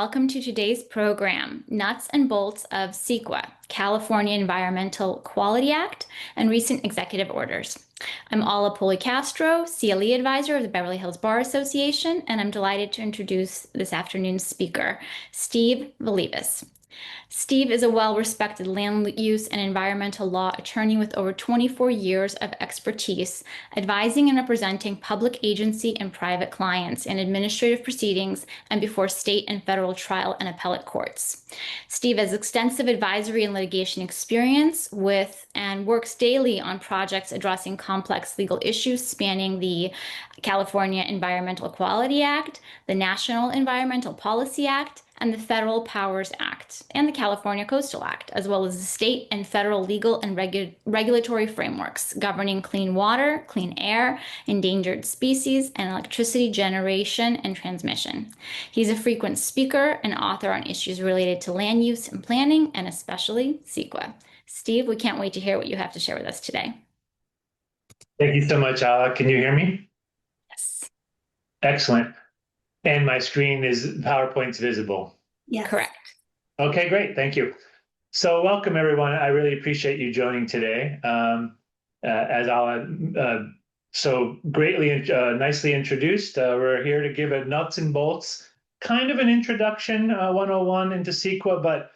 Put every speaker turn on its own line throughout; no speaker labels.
welcome to today's program, Nuts and Bolts of CEQA, California Environmental Quality Act, and Recent Executive Orders. I'm Ala Policastro, CLE Advisor of the Beverly Hills Bar Association, and I'm delighted to introduce this afternoon's speaker, Steve Vallivas. Steve is a well-respected land use and environmental law attorney with over 24 years of expertise advising and representing public agency and private clients in administrative proceedings and before state and federal trial and appellate courts. Steve has extensive advisory and litigation experience with and works daily on projects addressing complex legal issues spanning the California Environmental Quality Act, the National Environmental Policy Act, and the Federal Powers Act, and the California Coastal Act, as well as the state and federal legal and regulatory frameworks governing clean water, clean air, endangered species, and electricity generation and transmission. He's a frequent speaker and author on issues related to land use and planning, and especially CEQA. Steve, we can't wait to hear what you have to share with us today.
Thank you so much, Ala. Can you hear me?
Yes.
Excellent. And my screen is, PowerPoint's visible.
Yes. Correct.
Okay, great. Thank you. So welcome, everyone. I really appreciate you joining today. As Ala so greatly, nicely introduced, we're here to give a nuts and bolts, kind of an introduction 101 into CEQA, but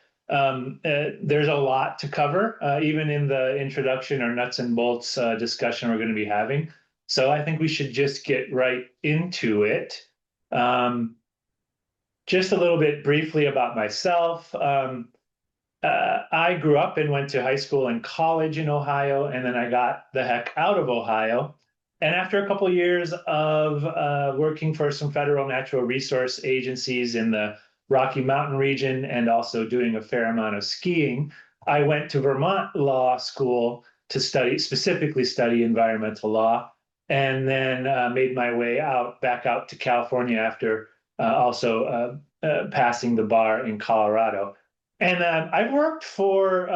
there's a lot to cover, even in the introduction or nuts and bolts discussion we're going to be having. So I think we should just get right into it. Just a little bit briefly about myself. I grew up and went to high school and college in Ohio, and then I got the heck out of Ohio. And after a couple of years of working for some federal natural resource agencies in the Rocky Mountain region and also doing a fair amount of skiing, I went to Vermont Law School to specifically study environmental law, and then made my way back out to California after also passing the bar in Colorado. And I've worked for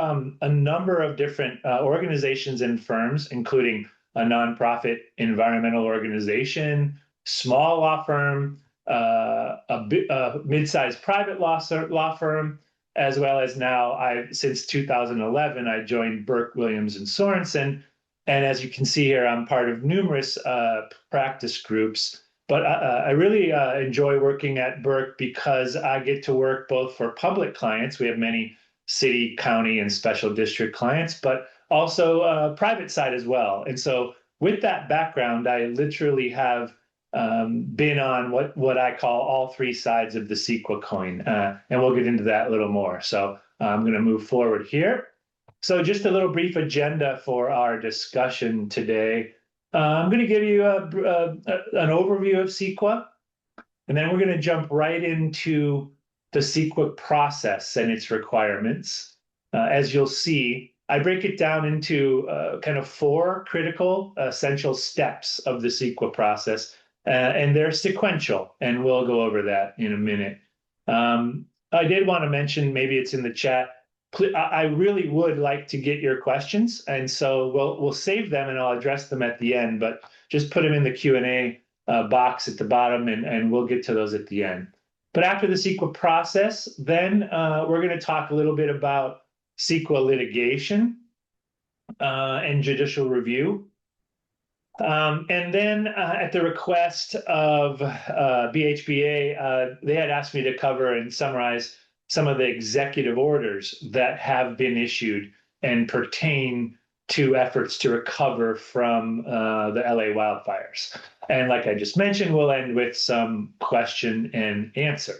a number of different organizations and firms, including a nonprofit environmental organization, small law firm, a mid-sized private law firm, as well as now, since 2011, I joined Burke, Williams, and Sorensen. And as you can see here, I'm part of numerous practice groups, but I really enjoy working at Burke because I get to work both for public clients. We have many city, county, and special district clients, but also private side as well. And so with that background, I literally have been on what I call all three sides of the CEQA coin, and we'll get into that a little more. So I'm going to move forward here. So just a little brief agenda for our discussion today. I'm going to give you an overview of CEQA, and then we're going to jump right into the CEQA process and its requirements. As you'll see, I break it down into kind of four critical, essential steps of the CEQA process, and they're sequential, and we'll go over that in a minute. I did want to mention, maybe it's in the chat, I really would like to get your questions, and so we'll save them and I'll address them at the end, but just put them in the Q&A box at the bottom, and we'll get to those at the end. But after the CEQA process, then we're going to talk a little bit about CEQA litigation and judicial review. And then at the request of BHBA, they had asked me to cover and summarize some of the executive orders that have been issued and pertain to efforts to recover from the LA wildfires. And like I just mentioned, we'll end with some question and answer.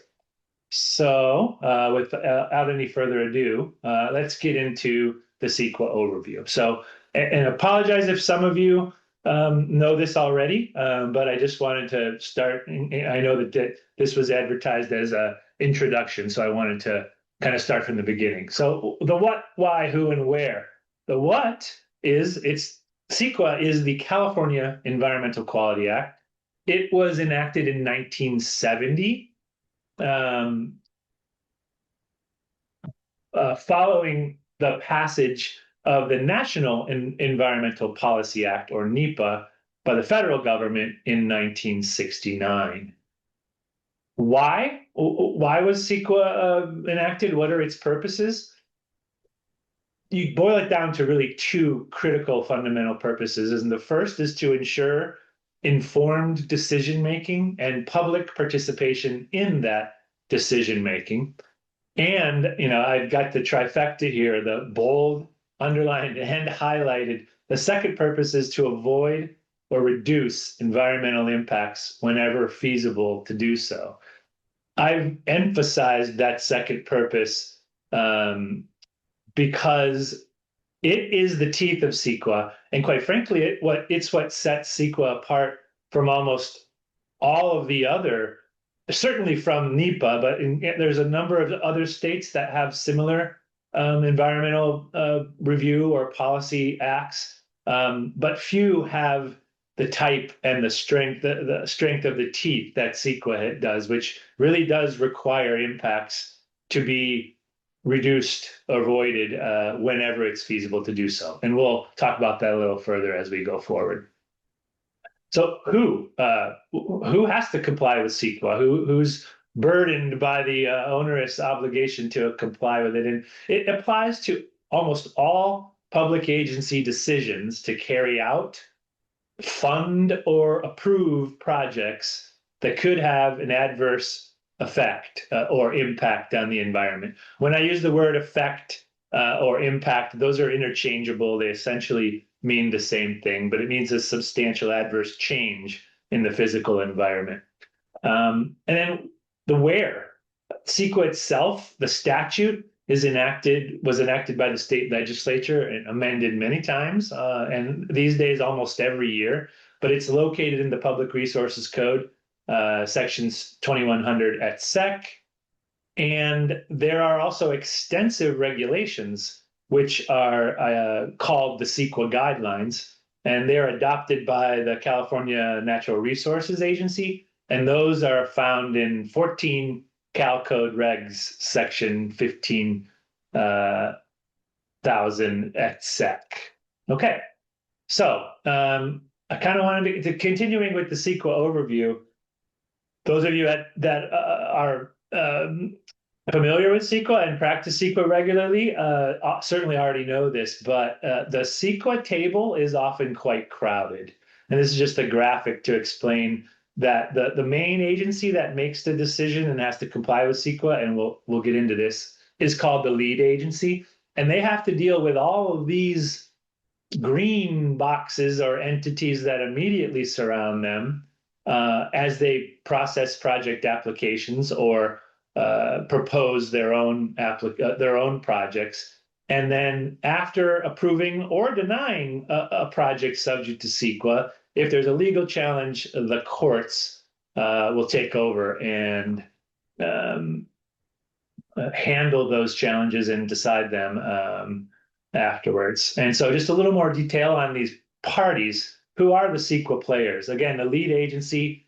So without any further ado, let's get into the CEQA overview. So, and apologize if some of you know this already, but I just wanted to start. I know that this was advertised as a introduction, so I wanted to kind of start from the beginning. So the what, why, who, and where. The what is, CEQA is the California Environmental Quality Act. It was enacted in 1970, following the passage of the National Environmental Policy Act, or NEPA, by the federal government in 1969. Why was CEQA enacted? What are its purposes? You boil it down to really two critical fundamental purposes. And the first is to ensure informed decision making and public participation in that decision making. And, I've got the trifecta here, the bold, underlined, and highlighted. The second purpose is to avoid or reduce environmental impacts whenever feasible to do so. I've emphasized that second purpose um, because it is the teeth of CEQA, and quite frankly, it's what sets CEQA apart from almost all of the other, certainly from NEPA, but there's a number of other states that have similar environmental review or policy acts, but few have the type and the strength of the teeth that CEQA does, which really does require impacts to be reduced, avoided whenever it's feasible to do so. And we'll talk about that a little further as we go forward. So who has to comply with CEQA? Who's burdened by the onerous obligation to comply with it? And it applies to almost all public agency decisions to carry out, fund, or approve projects that could have an adverse effect or impact on the environment. When I use the word effect or impact, those are interchangeable. They essentially mean the same thing, but it means a substantial adverse change in the physical environment. And then the where. CEQA itself, the statute, was enacted by the state legislature and amended many times, and these days almost every year. But it's located in the Public Resources Code, sections 2100 et sec. And there are also extensive regulations which are called the CEQA guidelines, and they're adopted by the California Natural Resources Agency, and those are found in 14 Cal Code Regs, section 15,000 et sec. Okay, so I kind of wanted to continuing with the CEQA overview. Those of you that are familiar with CEQA and practice CEQA regularly certainly already know this, but the CEQA table is often quite crowded. And this is just a graphic to explain that the main agency that makes the decision and has to comply with CEQA, and we'll get into this, is called the lead agency. And they have to deal with all of these green boxes or entities that immediately surround them as they process project applications or propose their own projects. And then after approving or denying a project subject to CEQA, if there's a legal challenge, the courts will take over and handle those challenges and decide them afterwards. And so just a little more detail on these parties. Who are the CEQA players? Again, the lead agency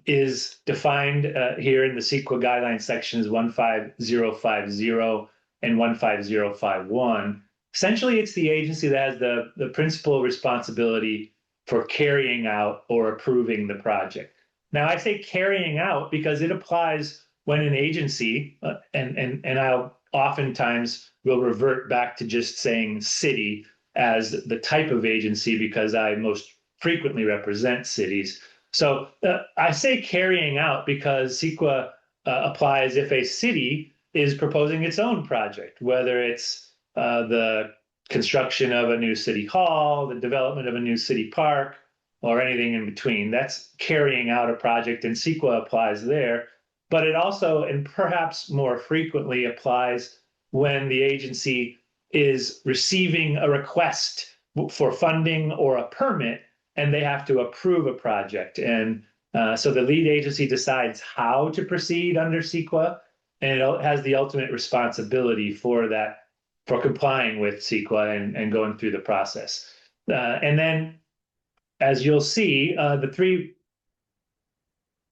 is defined here in the CEQA guideline sections 15050 and 15051. Essentially, it's the agency that has the principal responsibility for carrying out or approving the project. Now, I say carrying out because it applies when an agency, and I'll oftentimes will revert back to just saying city as the type of agency because I most frequently represent cities. So I say carrying out because CEQA applies if a city is proposing its own project, whether it's the construction of a new city hall, the development of a new city park, or anything in between. That's carrying out a project, and CEQA applies there. But it also, and perhaps more frequently, applies when the agency is receiving a request for funding or a permit, and they have to approve a project. And so the lead agency decides how to proceed under CEQA, and it has the ultimate responsibility for that, for complying with CEQA and going through the process. And then, as you'll see, the three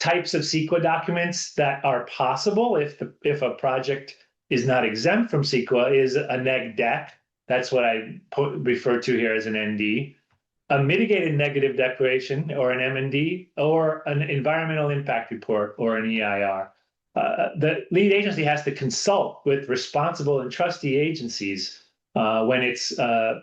types of CEQA documents that are possible if a project is not exempt from CEQA is a neg deck. That's what I refer to here as an ND. a mitigated negative declaration or an M&D or an environmental impact report or an EIR. The lead agency has to consult with responsible and trustee agencies when it's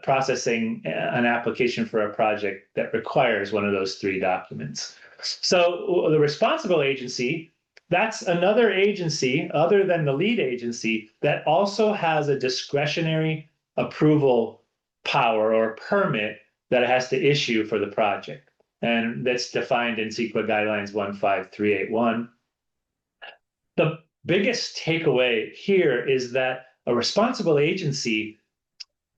processing an application for a project that requires one of those three documents. So the responsible agency, that's another agency other than the lead agency that also has a discretionary approval power or permit that it has to issue for the project. And that's defined in CEQA guidelines 15381. The biggest takeaway here is that a responsible agency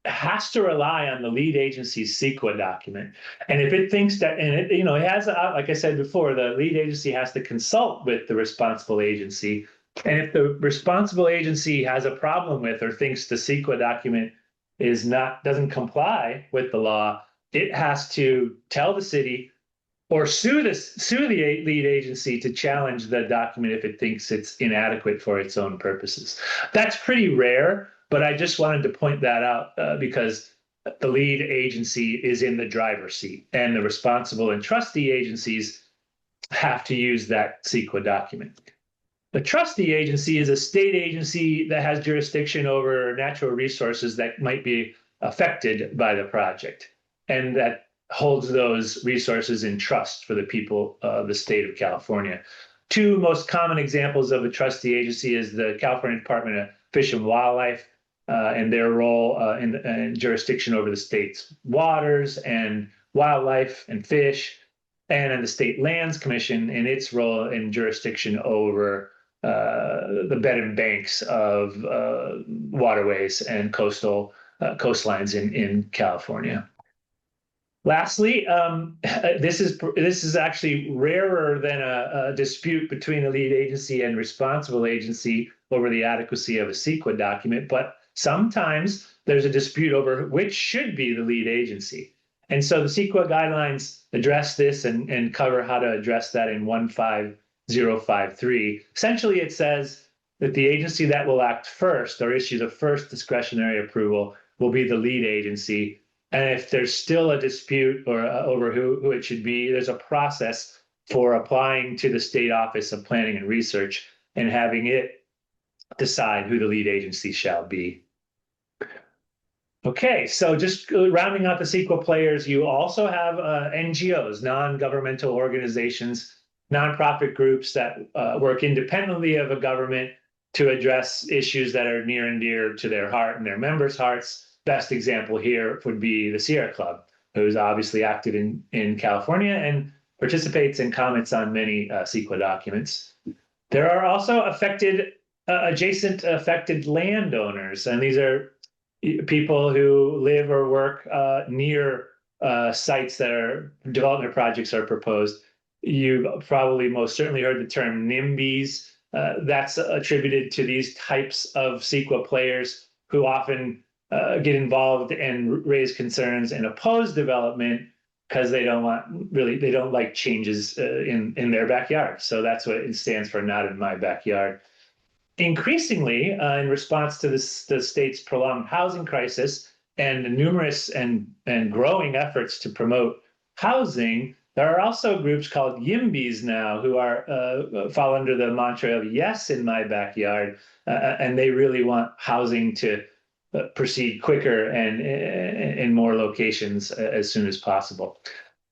has to rely on the lead agency's CEQA document. And if it thinks that, and it, it has, like I said before, the lead agency has to consult with the responsible agency. And if the responsible agency has a problem with or thinks the CEQA document doesn't comply with the law, it has to tell the city or sue the lead agency to challenge the document if it thinks it's inadequate for its own purposes. That's pretty rare, but I just wanted to point that out because the lead agency is in the driver's seat, and the responsible and trustee agencies have to use that CEQA document. The trustee agency is a state agency that has jurisdiction over natural resources that might be affected by the project, and that holds those resources in trust for the people of the state of California. Two most common examples of a trustee agency is the California Department of Fish and Wildlife and their role in jurisdiction over the state's waters and wildlife and fish, and the State Lands Commission and its role in jurisdiction over the bed and banks of waterways and coastlines in California. Lastly, this is actually rarer than a dispute between a lead agency and responsible agency over the adequacy of a CEQA document, but sometimes there's a dispute over which should be the lead agency. And so the CEQA guidelines address this and cover how to address that in 15053. Essentially, it says that the agency that will act first or issue the first discretionary approval will be the lead agency. And if there's still a dispute or over who it should be, there's a process for applying to the State Office of Planning and Research and having it decide who the lead agency shall be. Okay, so just rounding out the CEQA players, you also have NGOs, non-governmental organizations, nonprofit groups that work independently of a government to address issues that are near and dear to their heart and their members' hearts. Best example here would be the Sierra Club, who's obviously active in California and participates and comments on many CEQA documents. There are also adjacent affected landowners, and these are people who live or work near sites that are development projects are proposed. You've probably most certainly heard the term NIMBYs. That's attributed to these types of CEQA players who often get involved and raise concerns and oppose development because they don't like changes in their backyard. So that's what it stands for, not in my backyard. Increasingly, in response to the state's prolonged housing crisis and numerous and growing efforts to promote housing, there are also groups called YIMBYs now who fall under the mantra of yes in my backyard, and they really want housing to proceed quicker and in more locations as soon as possible.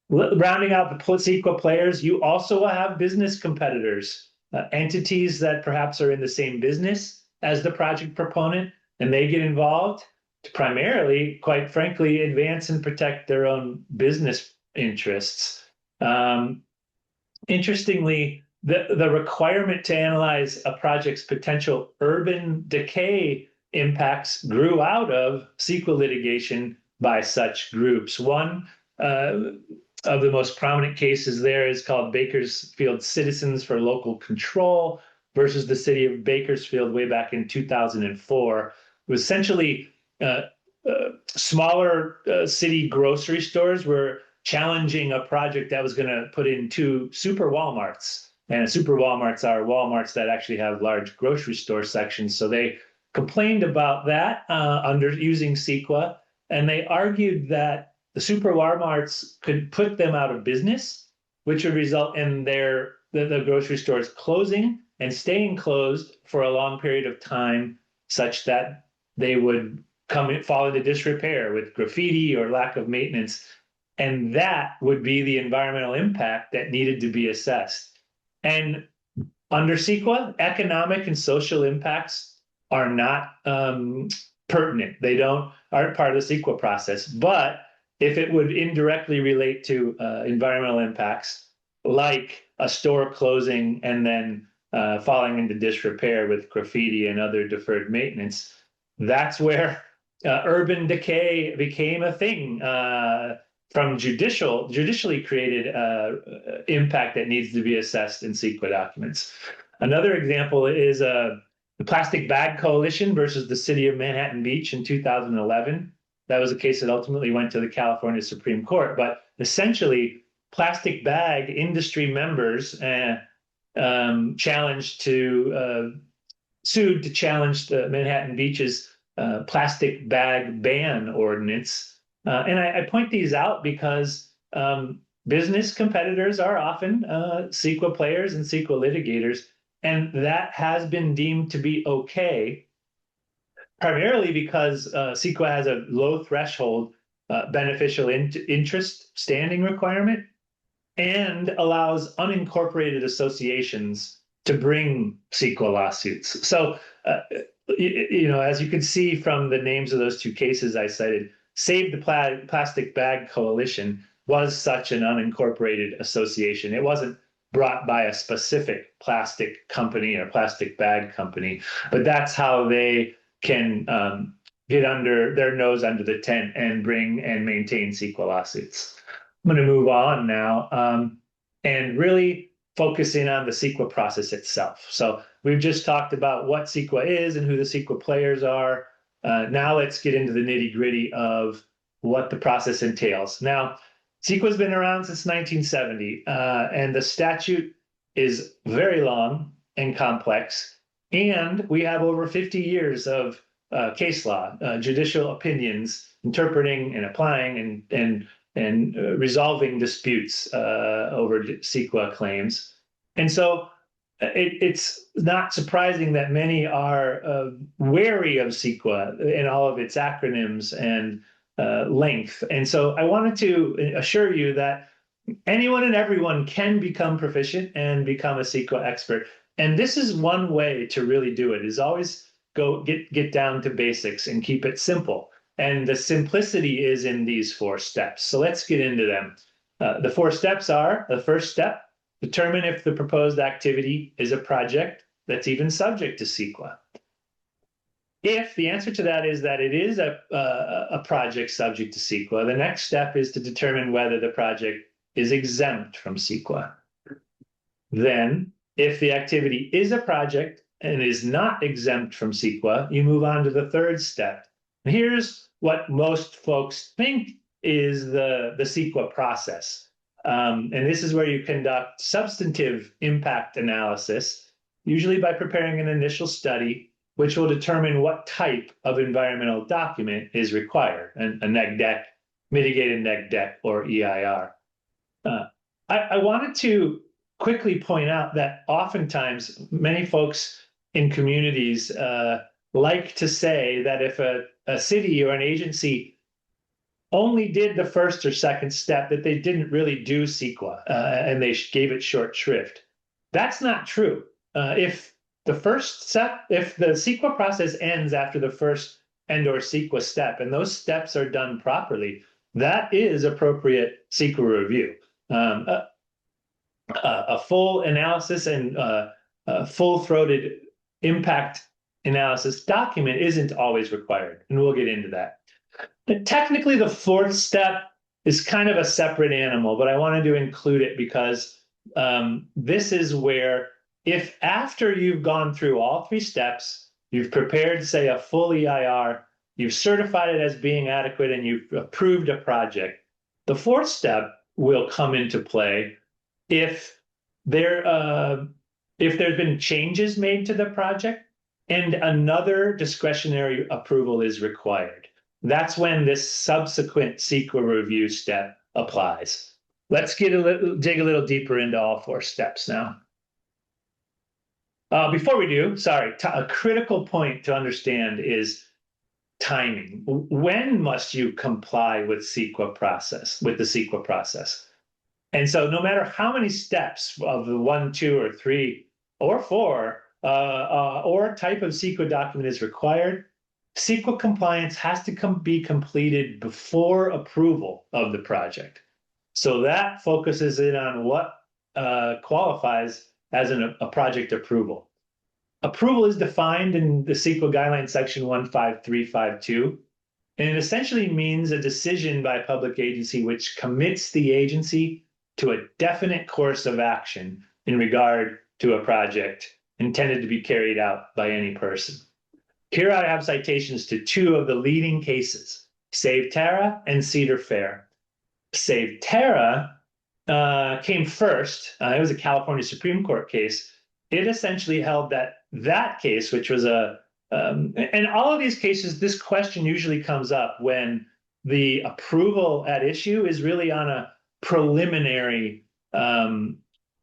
Rounding out the CEQA players, you also have business competitors, entities that perhaps are in the same business as the project proponent, and they get involved to primarily, quite frankly, advance and protect their own business interests. Interestingly, the requirement to analyze a project's potential urban decay impacts grew out of CEQA litigation by such groups. One of the most prominent cases there is called Bakersfield Citizens for Local Control versus the city of Bakersfield way back in 2004. It was essentially smaller city grocery stores were challenging a project that was going to put in 2 super Walmarts. And super Walmarts are Walmarts that actually have large grocery store sections. So they complained about that under using CEQA, and they argued that the super Walmarts could put them out of business, which would result in the grocery stores closing and staying closed for a long period of time, such that they would fall into disrepair with graffiti or lack of maintenance. And that would be the environmental impact that needed to be assessed. And under CEQA, economic and social impacts are not pertinent. They aren't part of the CEQA process. But if it would indirectly relate to environmental impacts, like a store closing and then falling into disrepair with graffiti and other deferred maintenance, that's where urban decay became a thing from judicially created impact that needs to be assessed in CEQA documents. Another example is the Plastic Bag Coalition versus the City of Manhattan Beach in 2011. That was a case that ultimately went to the California Supreme Court. But essentially, plastic bag industry members sued to challenge the Manhattan Beach's plastic bag ban ordinance. And I point these out because business competitors are often CEQA players and CEQA litigators, and that has been deemed to be okay, primarily because CEQA has a low threshold beneficial interest standing requirement and allows unincorporated associations to bring CEQA lawsuits. So, as you can see from the names of those two cases I cited, Save the Plastic Bag Coalition was such an unincorporated association. It wasn't brought by a specific plastic company or plastic bag company, but that's how they can get their nose under the tent and bring and maintain CEQA lawsuits. I'm going to move on now and really focusing on the CEQA process itself. So we've just talked about what CEQA is and who the CEQA players are. Now let's get into the nitty-gritty of what the process entails. Now, CEQA has been around since 1970, and the statute is very long and complex, and we have over 50 years of case law, judicial opinions, interpreting and applying and resolving disputes over CEQA claims. And so it's not surprising that many are wary of CEQA and all of its acronyms and length. And so I wanted to assure you that anyone and everyone can become proficient and become a CEQA expert. And this is one way to really do it, is always get down to basics and keep it simple. And the simplicity is in these 4 steps. So let's get into them. The 4 steps are: the first step, determine if the proposed activity is a project that's even subject to CEQA. If the answer to that is that it is a project subject to CEQA, the next step is to determine whether the project is exempt from CEQA. Then, if the activity is a project and is not exempt from CEQA, you move on to the third step. Here's what most folks think is the CEQA process. And this is where you conduct substantive impact analysis, usually by preparing an initial study, which will determine what type of environmental document is required, a neg deck, mitigated neg deck, or EIR. I wanted to quickly point out that oftentimes many folks in communities like to say that if a city or an agency only did the first or second step, that they didn't really do CEQA and they gave it short shrift. That's not true. If the CEQA process ends after the first and/or CEQA step, and those steps are done properly, that is appropriate CEQA review. A full analysis and a full-throated impact analysis document isn't always required, and we'll get into that. But technically, the 4th step is kind of a separate animal, but I wanted to include it because this is where, if after you've gone through all 3 steps, you've prepared, say, a full EIR, you've certified it as being adequate, and you've approved a project, the 4th step will come into play if there's been changes made to the project and another discretionary approval is required. that's when this subsequent CEQA review step applies. Let's dig a little deeper into all four steps now. Before we do, sorry, a critical point to understand is timing. When must you comply with the CEQA process? And so no matter how many steps of the 1, 2, or 3, or 4, or type of CEQA document is required, CEQA compliance has to be completed before approval of the project. So that focuses in on what qualifies as a project approval. Approval is defined in the CEQA guideline section 15352, and it essentially means a decision by a public agency which commits the agency to a definite course of action in regard to a project intended to be carried out by any person. Here I have citations to two of the leading cases, Save Terra and Cedar Fair. Save Terra came first. It was a California Supreme Court case. It essentially held that case, which was and all of these cases, this question usually comes up when the approval at issue is really on a preliminary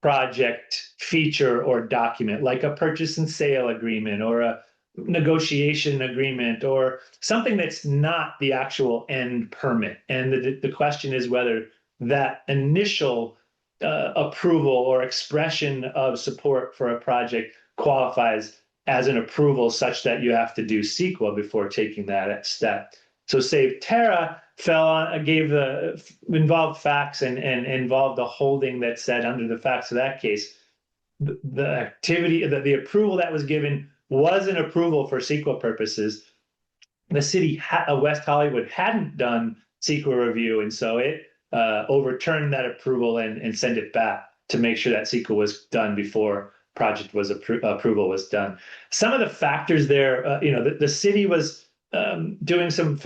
project feature or document, like a purchase and sale agreement or a negotiation agreement or something that's not the actual end permit. And the question is whether that initial approval or expression of support for a project qualifies as an approval such that you have to do CEQA before taking that step. So Save Terra involved facts and involved a holding that said under the facts of that case, the approval that was given was an approval for CEQA purposes. The city of West Hollywood hadn't done CEQA review, and so it overturned that approval and sent it back to make sure that CEQA was done before approval was done. Some of the factors there, the city was doing some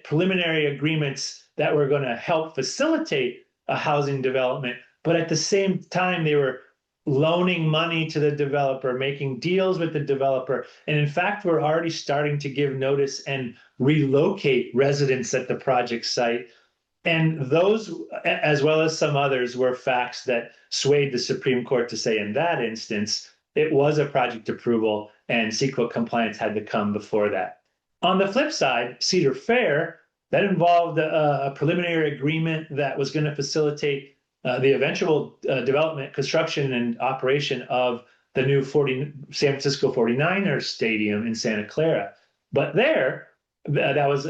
preliminary agreements that were going to help facilitate a housing development, but at the same time they were loaning money to the developer, making deals with the developer, and in fact we're already starting to give notice and relocate residents at the project site. And those, as well as some others, were facts that swayed the Supreme Court to say in that instance, it was a project approval and CEQA compliance had to come before that. On the flip side, Cedar Fair, that involved a preliminary agreement that was going to facilitate the eventual development, construction, and operation of the new San Francisco 49ers stadium in Santa Clara. But that was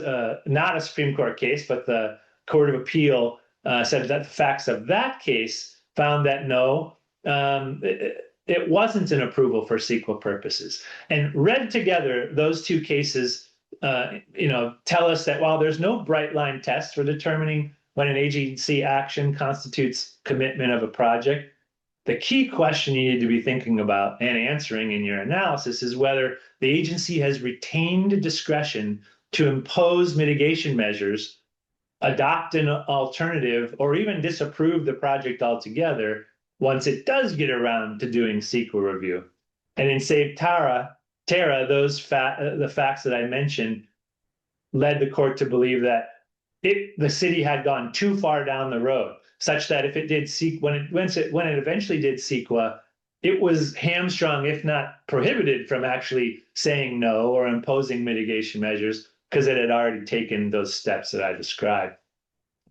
not a Supreme Court case, but the Court of Appeal said that the facts of that case found that no, it wasn't an approval for CEQA purposes. And read together, those two cases, tell us that while there's no bright line test for determining when an agency action constitutes commitment of a project, the key question you need to be thinking about and answering in your analysis is whether the agency has retained discretion to impose mitigation measures, adopt an alternative, or even disapprove the project altogether once it does get around to doing CEQA review. And in Save Terra, the facts that I mentioned led the court to believe that the city had gone too far down the road, such that if it did when it eventually did CEQA, it was hamstrung, if not prohibited, from actually saying no or imposing mitigation measures because it had already taken those steps that I described.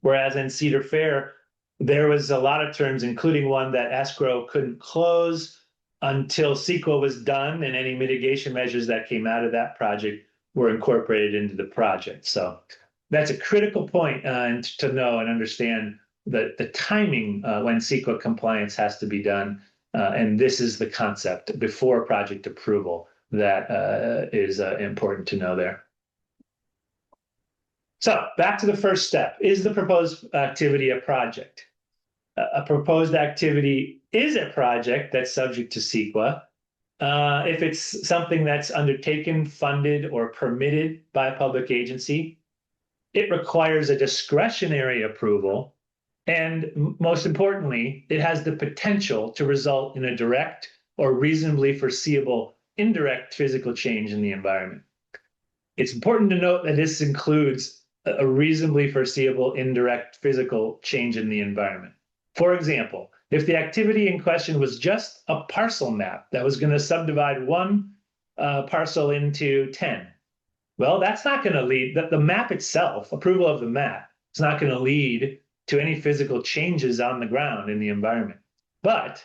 Whereas in Cedar Fair, there was a lot of terms, including one that escrow couldn't close until CEQA was done, and any mitigation measures that came out of that project were incorporated into the project. So that's a critical point to know and understand the timing when CEQA compliance has to be done. And this is the concept before project approval that is important to know there. So back to the first step. Is the proposed activity a project? A proposed activity is a project that's subject to CEQA if it's something that's undertaken, funded, or permitted by a public agency. It requires a discretionary approval, and most importantly, it has the potential to result in a direct or reasonably foreseeable indirect physical change in the environment. It's important to note that this includes a reasonably foreseeable indirect physical change in the environment. For example, if the activity in question was just a parcel map that was going to subdivide one parcel into 10, well, that's not going to lead, the map itself, approval of the map, is not going to lead to any physical changes on the ground in the environment. But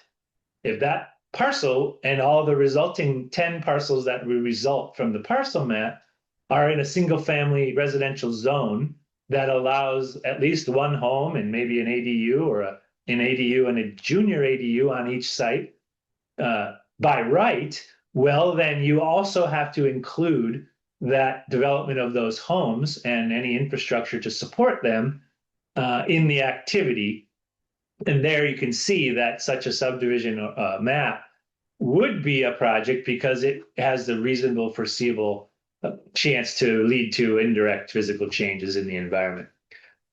if that parcel and all the resulting 10 parcels that will result from the parcel map are in a single family residential zone that allows at least one home and maybe an ADU or an ADU and a junior ADU on each site by right, well, then you also have to include that development of those homes and any infrastructure to support them in the activity. And there you can see that such a subdivision map would be a project because it has the reasonable foreseeable chance to lead to indirect physical changes in the environment.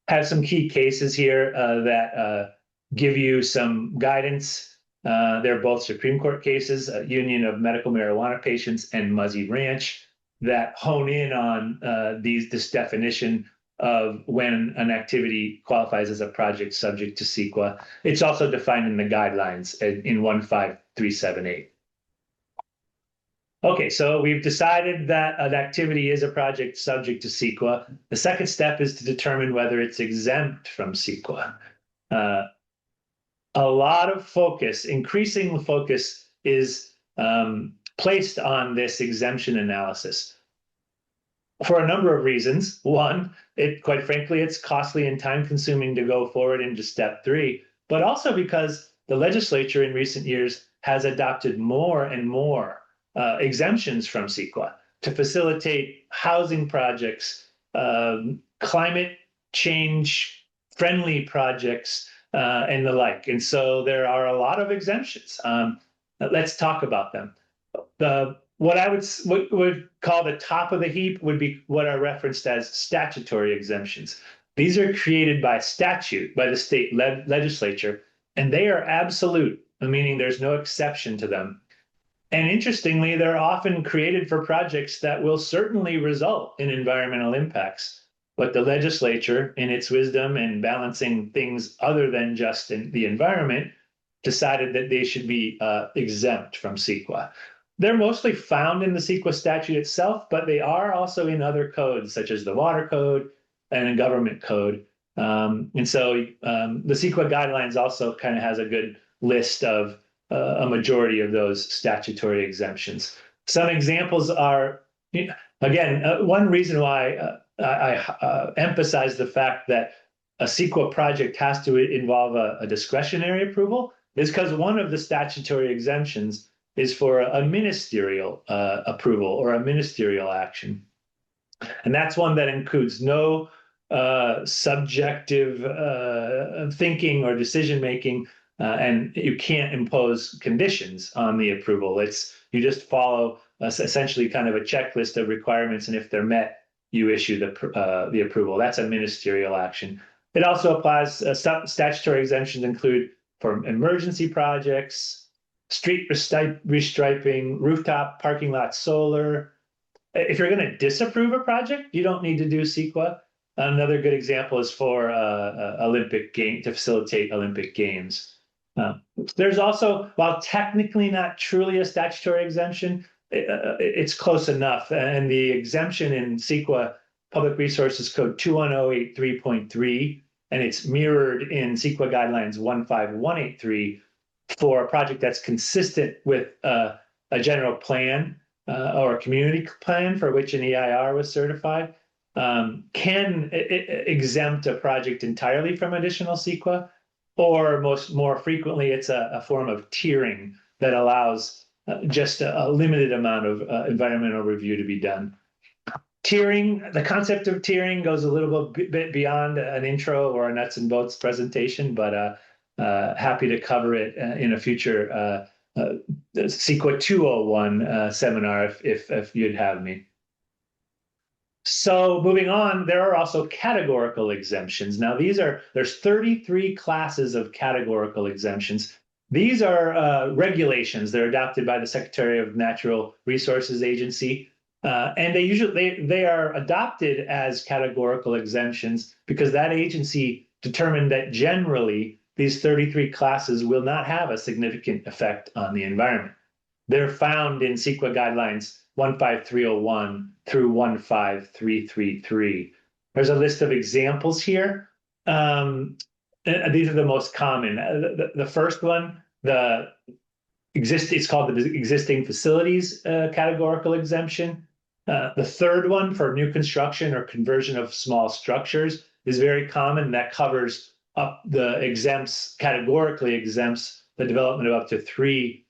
Have some key cases here that give you some guidance. They're both Supreme Court cases, Union of Medical Marijuana Patients and Muzzy Ranch, that hone in on this definition of when an activity qualifies as a project subject to CEQA. It's also defined in the guidelines in 15378. Okay, so we've decided that an activity is a project subject to CEQA. The second step is to determine whether it's exempt from CEQA. A lot of focus, increasing focus, is placed on this exemption analysis for a number of reasons. One, quite frankly, it's costly and time consuming to go forward into step 3, but also because the legislature in recent years has adopted more and more exemptions from CEQA to facilitate housing projects, climate change friendly projects, and the like. And so there are a lot of exemptions. Let's talk about them. What I would call the top of the heap would be what are referenced as statutory exemptions. These are created by statute by the state legislature, and they are absolute, meaning there's no exception to them. And interestingly, they're often created for projects that will certainly result in environmental impacts. But the legislature, in its wisdom and balancing things other than just in the environment, decided that they should be exempt from CEQA. They're mostly found in the CEQA statute itself, but they are also in other codes, such as the Water Code and a government code. And so the CEQA guidelines also kind of has a good list of a majority of those statutory exemptions. Some examples are, again, one reason why I emphasize the fact that a CEQA project has to involve a discretionary approval is because one of the statutory exemptions is for a ministerial approval or a ministerial action. And that's one that includes no subjective thinking or decision-making, and you can't impose conditions on the approval. You just follow essentially kind of a checklist of requirements, and if they're met, you issue the approval. That's a ministerial action. It also applies, statutory exemptions include for emergency projects, street restriping, rooftop parking lot solar. If you're going to disapprove a project, you don't need to do CEQA. Another good example is for Olympic game to facilitate Olympic Games. There's also, while technically not truly a statutory exemption, it's close enough. And the exemption in CEQA Public Resources Code 21083.3, and it's mirrored in CEQA Guidelines 15183 for a project that's consistent with a general plan or a community plan for which an EIR was certified, can exempt a project entirely from additional CEQA, or more frequently, it's a form of tiering that allows just a limited amount of environmental review to be done. Tiering, the concept of tiering goes a little bit beyond an intro or a nuts and bolts presentation, but happy to cover it in a future CEQA 201 seminar if you'd have me. So moving on, there are also categorical exemptions. Now there's 33 classes of categorical exemptions. These are regulations. They're adopted by the Secretary of Natural Resources Agency. And they are adopted as categorical exemptions because that agency determined that generally these 33 classes will not have a significant effect on the environment. They're found in CEQA guidelines 15301 through 15333. There's a list of examples here. These are the most common. The first one, it's called the existing facilities categorical exemption. The third one for new construction or conversion of small structures is very common. That covers up categorically exempts the development of up to 3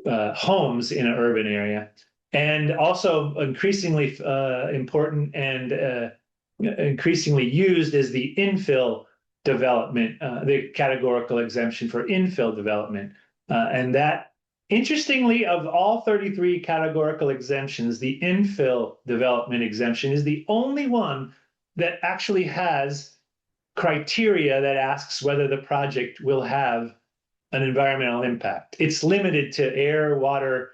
homes in an urban area. And also increasingly important and increasingly used is the infill development, the categorical exemption for infill development. And that, interestingly, of all 33 categorical exemptions, the infill development exemption is the only one that actually has criteria that asks whether the project will have an environmental impact. It's limited to air, water,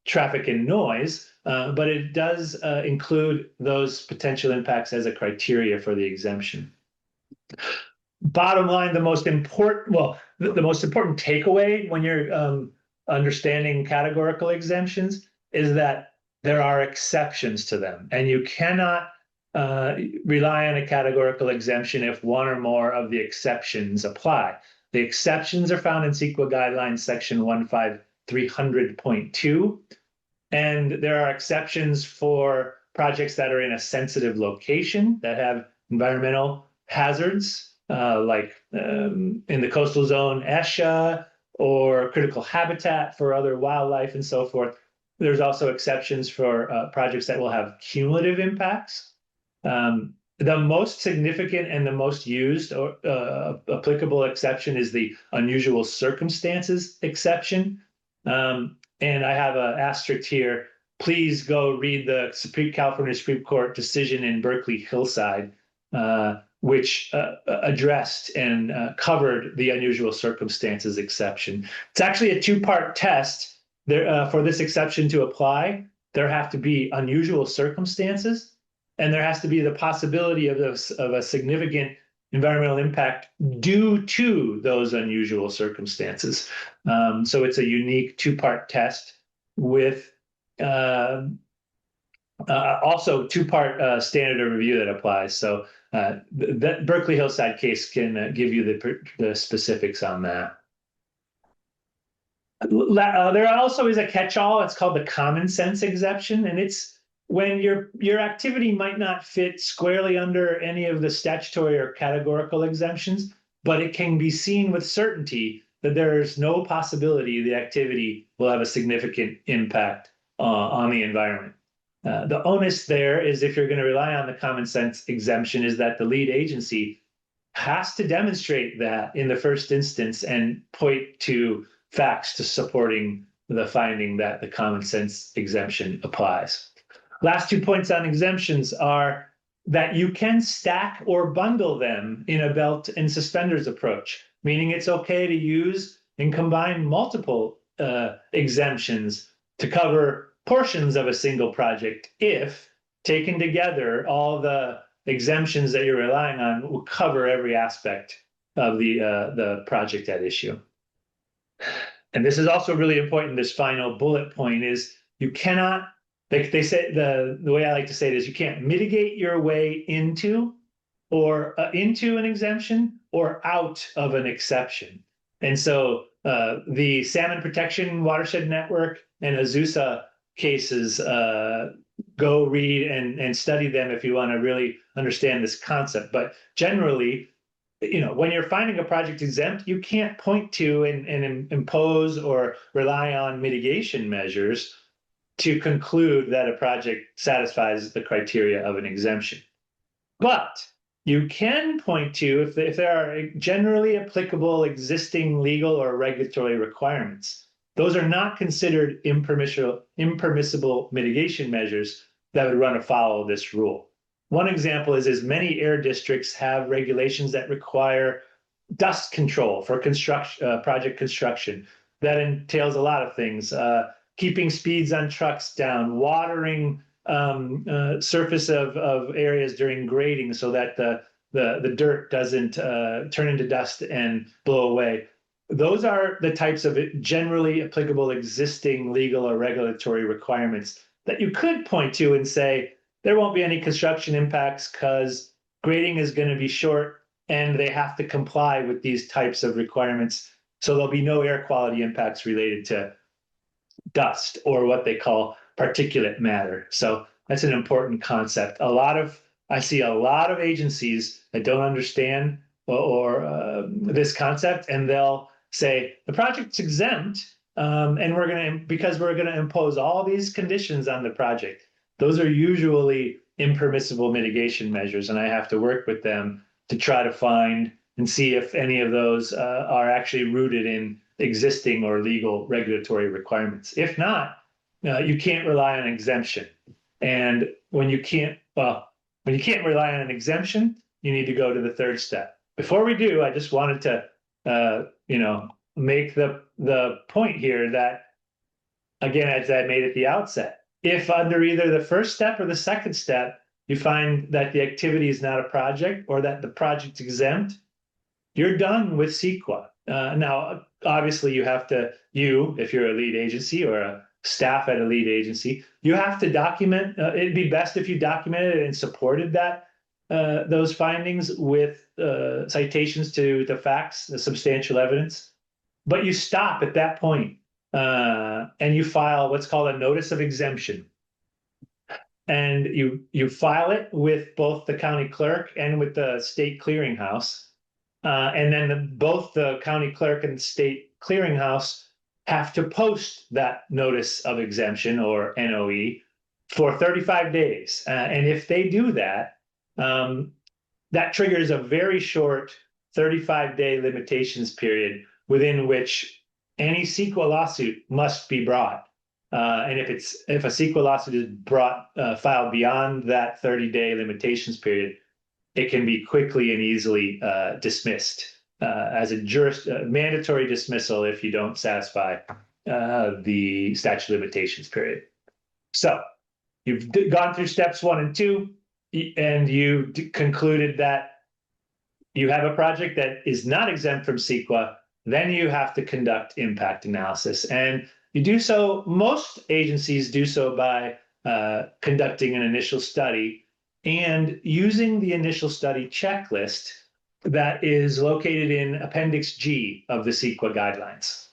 traffic, and noise, but it does include those potential impacts as a criteria for the exemption. Bottom line, the most important takeaway when you're understanding categorical exemptions is that there are exceptions to them, and you cannot rely on a categorical exemption if one or more of the exceptions apply. The exceptions are found in CEQA guidelines section 15300.2, and there are exceptions for projects that are in a sensitive location that have environmental hazards, like in the coastal zone, ESHA, or critical habitat for other wildlife and so forth. There's also exceptions for projects that will have cumulative impacts. The most significant and the most used or applicable exception is the unusual circumstances exception. And I have an asterisk here. Please go read the California Supreme Court decision in Berkeley Hillside, which addressed and covered the unusual circumstances exception. It's actually a 2-part test. For this exception to apply, there have to be unusual circumstances, and there has to be the possibility of a significant environmental impact due to those unusual circumstances. So it's a unique 2-part test with also 2-part standard of review that applies. So the Berkeley Hillside case can give you the specifics on that. There also is a catch-all. It's called the common sense exception, and it's when your activity might not fit squarely under any of the statutory or categorical exemptions, but it can be seen with certainty that there is no possibility the activity will have a significant impact on the environment. The onus there is, if you're going to rely on the common sense exemption, is that the lead agency has to demonstrate that in the first instance and point to facts to supporting the finding that the common sense exemption applies. Last 2 points on exemptions are that you can stack or bundle them in a belt and suspenders approach, meaning it's okay to use and combine multiple exemptions to cover portions of a single project if, taken together, all the exemptions that you're relying on will cover every aspect of the project at issue. And this is also really important. This final bullet point is you cannot, they say, the way I like to say it is you can't mitigate your way into an exemption or out of an exception. And so the Salmon Protection Watershed Network and Azusa cases, go read and study them if you want to really understand this concept. But generally, when you're finding a project exempt, you can't point to and impose or rely on mitigation measures to conclude that a project satisfies the criteria of an exemption. But you can point to if there are generally applicable existing legal or regulatory requirements. Those are not considered impermissible mitigation measures that would run afoul of this rule. One example is many air districts have regulations that require dust control for project construction. That entails a lot of things. keeping speeds on trucks down, watering surface of areas during grading so that the dirt doesn't turn into dust and blow away. Those are the types of generally applicable existing legal or regulatory requirements that you could point to and say, there won't be any construction impacts because grading is going to be short and they have to comply with these types of requirements. So there'll be no air quality impacts related to dust or what they call particulate matter. So that's an important concept. I see a lot of agencies that don't understand or this concept, and they'll say the project's exempt, and because we're gonna impose all these conditions on the project. Those are usually impermissible mitigation measures, and I have to work with them to try to find and see if any of those are actually rooted in existing or legal regulatory requirements. If not, you can't rely on exemption. And when you can't rely on an exemption, you need to go to the third step. Before we do, I just wanted to, make the point here that, again, as I made at the outset, if under either the first step or the second step, you find that the activity is not a project or that the project's exempt, you're done with CEQA. Now, obviously, if you're a lead agency or a staff at a lead agency, you have to document. It'd be best if you documented and supported those findings with citations to the facts, the substantial evidence. But you stop at that point, and you file what's called a notice of exemption. And you file it with both the county clerk and with the state clearinghouse. And then both the county clerk and state clearinghouse have to post that notice of exemption or NOE for 35 days. And if they do that, that triggers a very short 35-day limitations period within which any CEQA lawsuit must be brought. And if a CEQA lawsuit is filed beyond that 30-day limitations period, it can be quickly and easily dismissed as a mandatory dismissal if you don't satisfy the statute of limitations period. So you've gone through steps 1 and 2, and you concluded that you have a project that is not exempt from CEQA. Then you have to conduct impact analysis. And you do so, most agencies do so by conducting an initial study and using the initial study checklist that is located in Appendix G of the CEQA guidelines.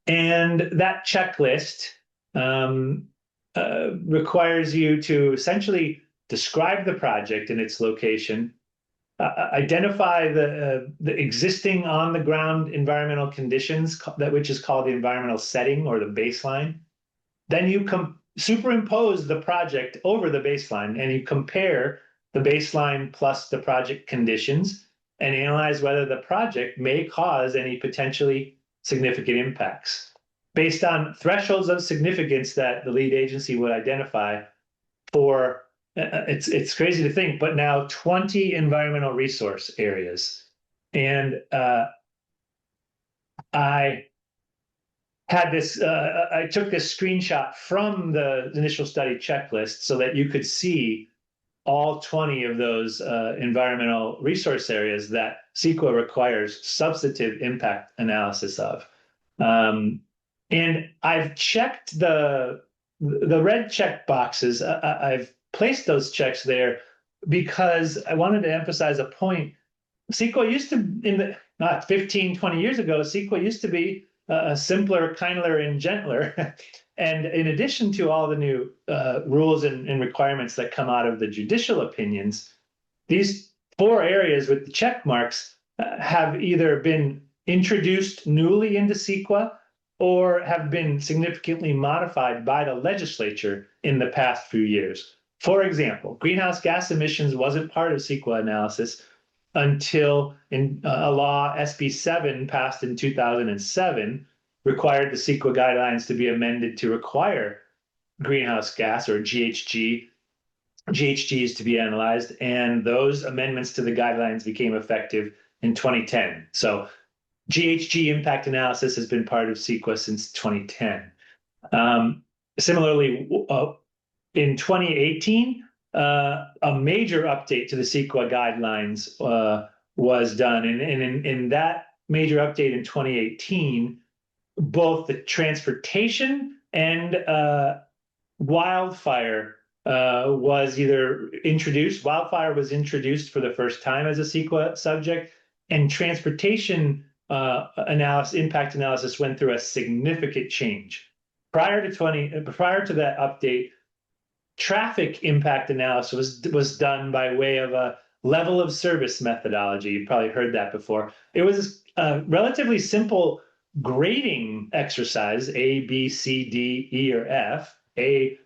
And that checklist requires you to essentially describe the project and its location, identify the existing on-the-ground environmental conditions, which is called the environmental setting or the baseline. Then you superimpose the project over the baseline, and you compare the baseline plus the project conditions and analyze whether the project may cause any potentially significant impacts based on thresholds of significance that the lead agency would identify for, it's crazy to think, but now 20 environmental resource areas. And I took this screenshot from the initial study checklist so that you could see all 20 of those environmental resource areas that CEQA requires substantive impact analysis of. And I've checked the red check boxes. I've placed those checks there because I wanted to emphasize a point. CEQA used to, not 15, 20 years ago, CEQA used to be simpler, kindler, and gentler. And in addition to all the new rules and requirements that come out of the judicial opinions, these 4 areas with the check marks have either been introduced newly into CEQA or have been significantly modified by the legislature in the past few years. For example, greenhouse gas emissions wasn't part of CEQA analysis until a law, SB 7, passed in 2007, required the CEQA guidelines to be amended to require greenhouse gas or GHGs to be analyzed. And those amendments to the guidelines became effective in 2010. So GHG impact analysis has been part of CEQA since 2010. Um, Similarly, in 2018, a major update to the CEQA guidelines was done. And in that major update in 2018, both the transportation and wildfire was either introduced, wildfire was introduced for the first time as a CEQA subject, and transportation analysis, impact analysis went through a significant change. Prior to that update, traffic impact analysis was done by way of a level of service methodology. You've probably heard that before. It was a relatively simple grading exercise: A, B, C, D, E, or F. A,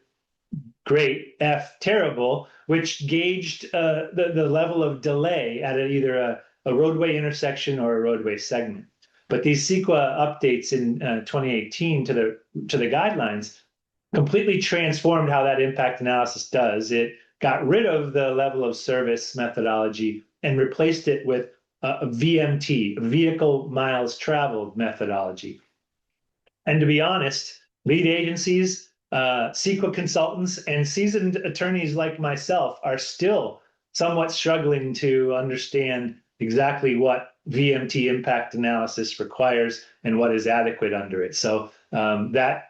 great; F, terrible, which gauged the level of delay at either a roadway intersection or a roadway segment. But these CEQA updates in 2018 to the guidelines completely transformed how that impact analysis does. It got rid of the level of service methodology and replaced it with a VMT, vehicle miles traveled methodology. And to be honest, lead agencies, CEQA consultants, and seasoned attorneys like myself are still somewhat struggling to understand exactly what VMT impact analysis requires and what is adequate under it. So that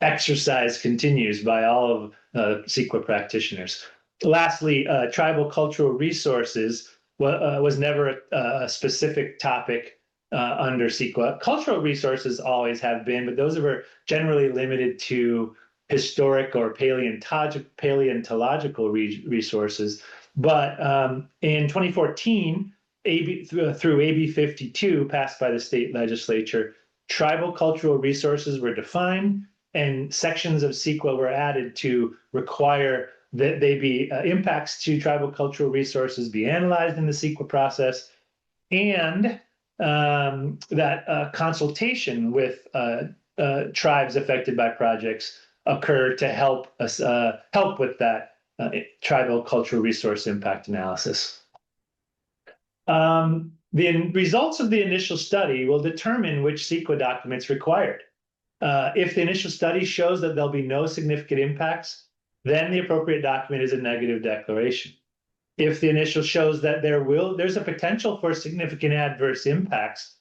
exercise continues by all of CEQA practitioners. Lastly, tribal cultural resources was never a specific topic under CEQA. Cultural resources always have been, but those were generally limited to historic or paleontological resources. But in 2014, through AB 52, passed by the state legislature, tribal cultural resources were defined, and sections of CEQA were added to require that they be impacts to tribal cultural resources be analyzed in the CEQA process, and that consultation with tribes affected by projects occur to help us help with that tribal cultural resource impact analysis. The results of the initial study will determine which CEQA documents required. If the initial study shows that there'll be no significant impacts, then the appropriate document is a negative declaration. If the initial shows that there's a potential for significant adverse impacts,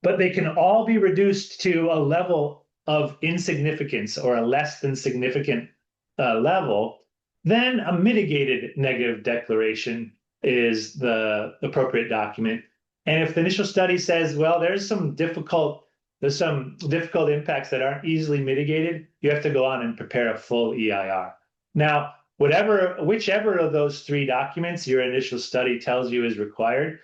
but they can all be reduced to a level of insignificance or a less than significant level, then a mitigated negative declaration is the appropriate document. And if the initial study says, well, there's some difficult impacts that aren't easily mitigated, you have to go on and prepare a full EIR. Now, whichever of those three documents your initial study tells you is required,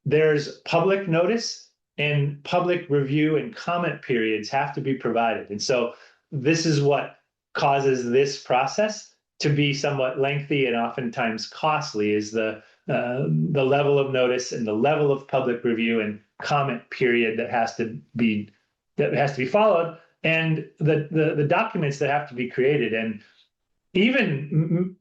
there's public notice and public review and comment periods have to be provided. And so this is what causes this process to be somewhat lengthy and oftentimes costly, is the level of notice and the level of public review and comment period that has to be followed, and the documents that have to be created. And even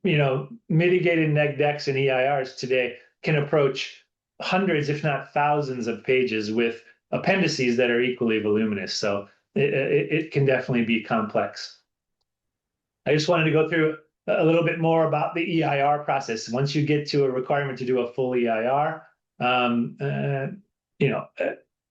mitigated neg decs and EIRs today can approach hundreds, if not thousands, of pages with appendices that are equally voluminous. So it can definitely be complex. I just wanted to go through a little bit more about the EIR process. Once you get to a requirement to do a full EIR,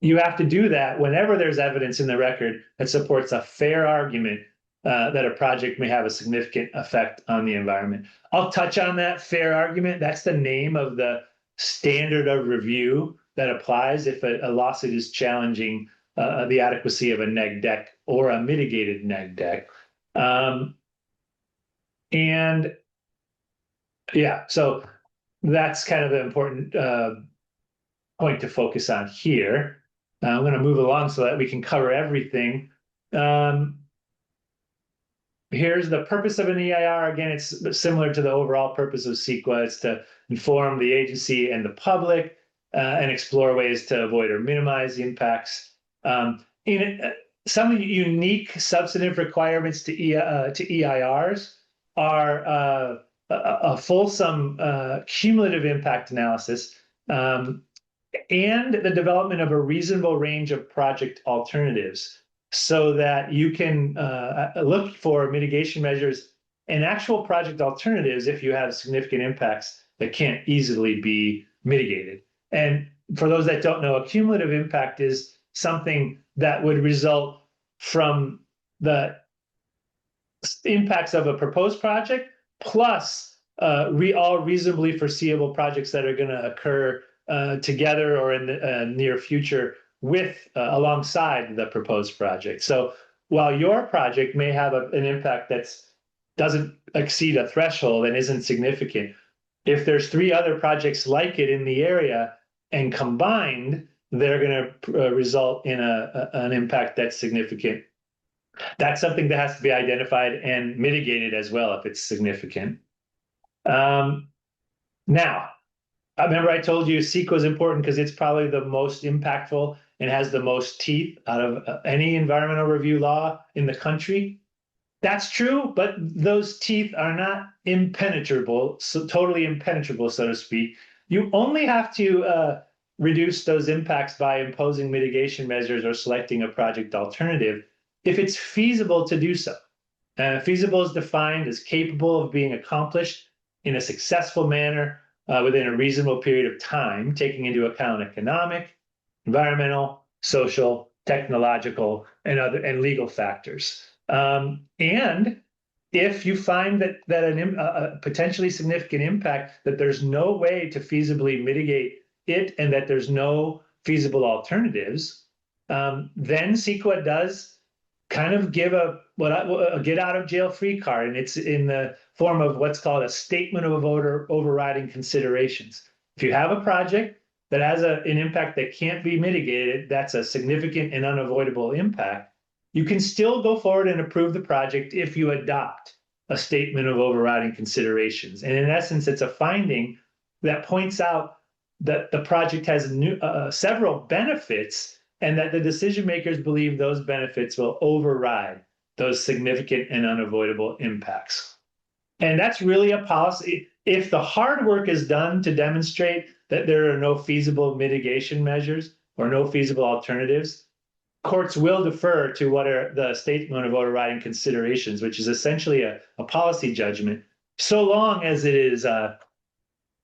you have to do that whenever there's evidence in the record that supports a fair argument that a project may have a significant effect on the environment. I'll touch on that fair argument. That's the name of the standard of review that applies if a lawsuit is challenging the adequacy of a neg dec or a mitigated neg dec. And yeah, so that's kind of the important point to focus on here. I'm going to move along so that we can cover everything. Here's the purpose of an EIR. Again, it's similar to the overall purpose of CEQA. It's to inform the agency and the public and explore ways to avoid or minimize the impacts. Some unique substantive requirements to EIRs are a fulsome cumulative impact analysis and the development of a reasonable range of project alternatives. so that you can look for mitigation measures and actual project alternatives if you have significant impacts that can't easily be mitigated. And for those that don't know, a cumulative impact is something that would result from the impacts of a proposed project plus all reasonably foreseeable projects that are going to occur together or in the near future with alongside the proposed project. So while your project may have an impact that doesn't exceed a threshold and isn't significant, if there's three other projects like it in the area and combined, they're going to result in an impact that's significant. That's something that has to be identified and mitigated as well if it's significant. Now, I remember I told you CEQA is important because it's probably the most impactful and has the most teeth out of any environmental review law in the country. That's true, but those teeth are not impenetrable, so totally impenetrable, so to speak. You only have to reduce those impacts by imposing mitigation measures or selecting a project alternative if it's feasible to do so. Feasible is defined as capable of being accomplished in a successful manner within a reasonable period of time, taking into account economic, environmental, social, technological, and legal factors. And if you find that a potentially significant impact, that there's no way to feasibly mitigate it and that there's no feasible alternatives, then CEQA does kind of give a get out of jail free card, and it's in the form of what's called a statement of overriding considerations. If you have a project that has an impact that can't be mitigated, that's a significant and unavoidable impact, you can still go forward and approve the project if you adopt a statement of overriding considerations. And in essence, it's a finding that points out that the project has several benefits and that the decision makers believe those benefits will override those significant and unavoidable impacts. And that's really a policy. If the hard work is done to demonstrate that there are no feasible mitigation measures or no feasible alternatives, courts will defer to what are the statement of overriding considerations, which is essentially a policy judgment, so long as it is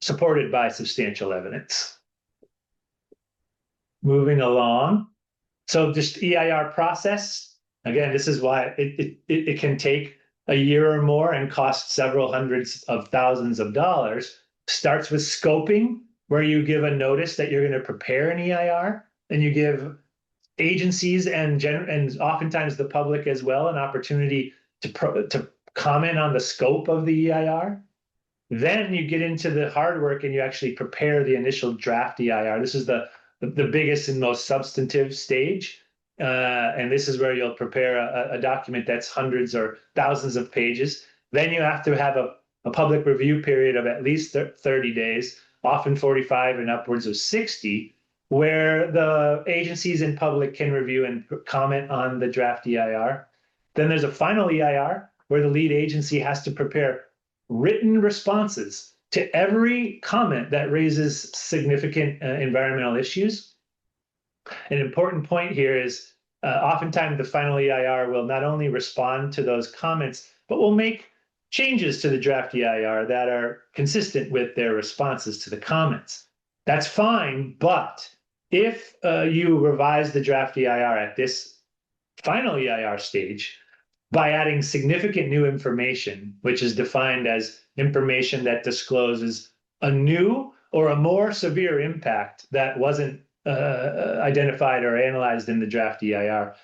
supported by substantial evidence. Moving along. So just EIR process. Again, this is why it can take a year or more and cost several hundreds of thousands of dollars. Starts with scoping, where you give a notice that you're going to prepare an EIR, and you give agencies and oftentimes the public as well an opportunity to comment on the scope of the EIR. Then you get into the hard work and you actually prepare the initial draft EIR. This is the biggest and most substantive stage. And this is where you'll prepare a document that's hundreds or thousands of pages. Then you have to have a public review period of at least 30 days, often 45 and upwards of 60, where the agencies and public can review and comment on the draft EIR. Then there's a final EIR where the lead agency has to prepare written responses to every comment that raises significant environmental issues. An important point here is oftentimes the final EIR will not only respond to those comments, but will make changes to the draft EIR that are consistent with their responses to the comments. That's fine, but if you revise the draft EIR at this final EIR stage by adding significant new information, which is defined as information that discloses a new or a more severe impact that wasn't identified or analyzed in the draft EIR,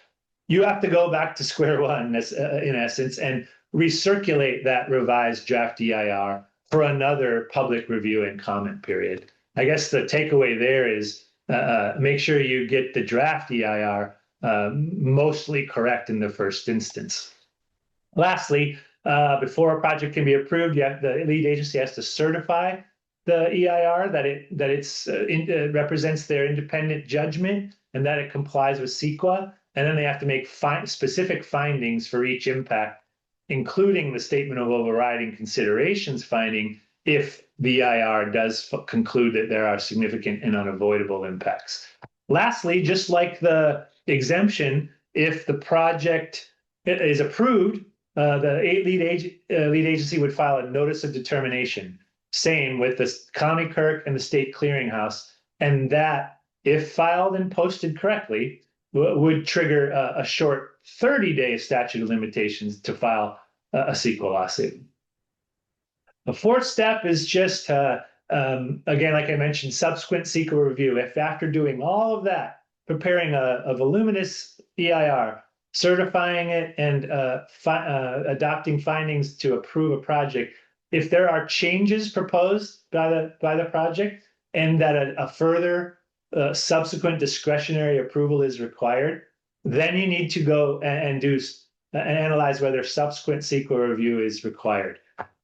you have to go back to square one, in essence, and recirculate that revised draft EIR for another public review and comment period. I guess the takeaway there is make sure you get the draft EIR mostly correct in the first instance. Lastly, before a project can be approved, the lead agency has to certify the EIR that it represents their independent judgment and that it complies with CEQA. And then they have to make specific findings for each impact, including the statement of overriding considerations finding if the EIR does conclude that there are significant and unavoidable impacts. Lastly, just like the exemption, if the project is approved, the lead agency would file a notice of determination. Same with the county clerk and the state clearinghouse. And that, if filed and posted correctly, would trigger a short 30-day statute of limitations to file a CEQA lawsuit. The fourth step is just, again, like I mentioned, subsequent CEQA review. If after doing all of that, preparing a voluminous EIR, certifying it, and adopting findings to approve a project, if there are changes proposed by the project and that a further subsequent discretionary approval is required, then you need to go and analyze whether subsequent CEQA review is required.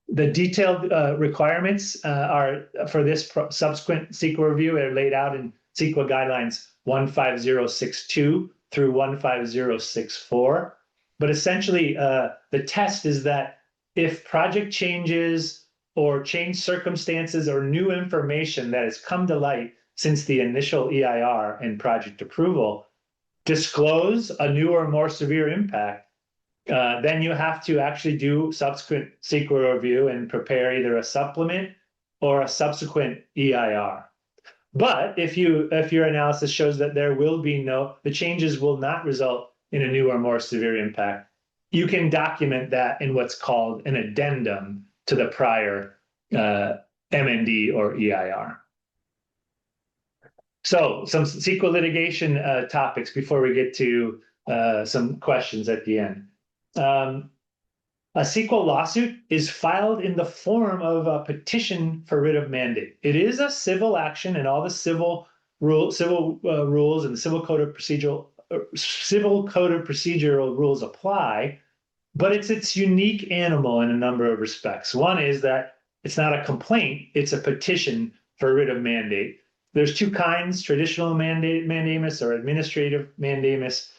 The detailed requirements are for this subsequent CEQA review are laid out in CEQA guidelines 15062 through 15064. But essentially, the test is that if project changes or change circumstances or new information that has come to light since the initial EIR and project approval disclose a new or more severe impact, then you have to actually do subsequent CEQA review and prepare either a supplement or a subsequent EIR. But if your analysis shows that the changes will not result in a new or more severe impact, you can document that in what's called an addendum to the prior MND or EIR. So some CEQA litigation topics before we get to some questions at the end. A CEQA lawsuit is filed in the form of a petition for writ of mandate. It is a civil action, and all the civil rules and civil code of procedural rules apply, but it's its unique animal in a number of respects. One is that it's not a complaint, it's a petition for writ of mandate. There's two kinds, traditional mandamus or administrative mandamus,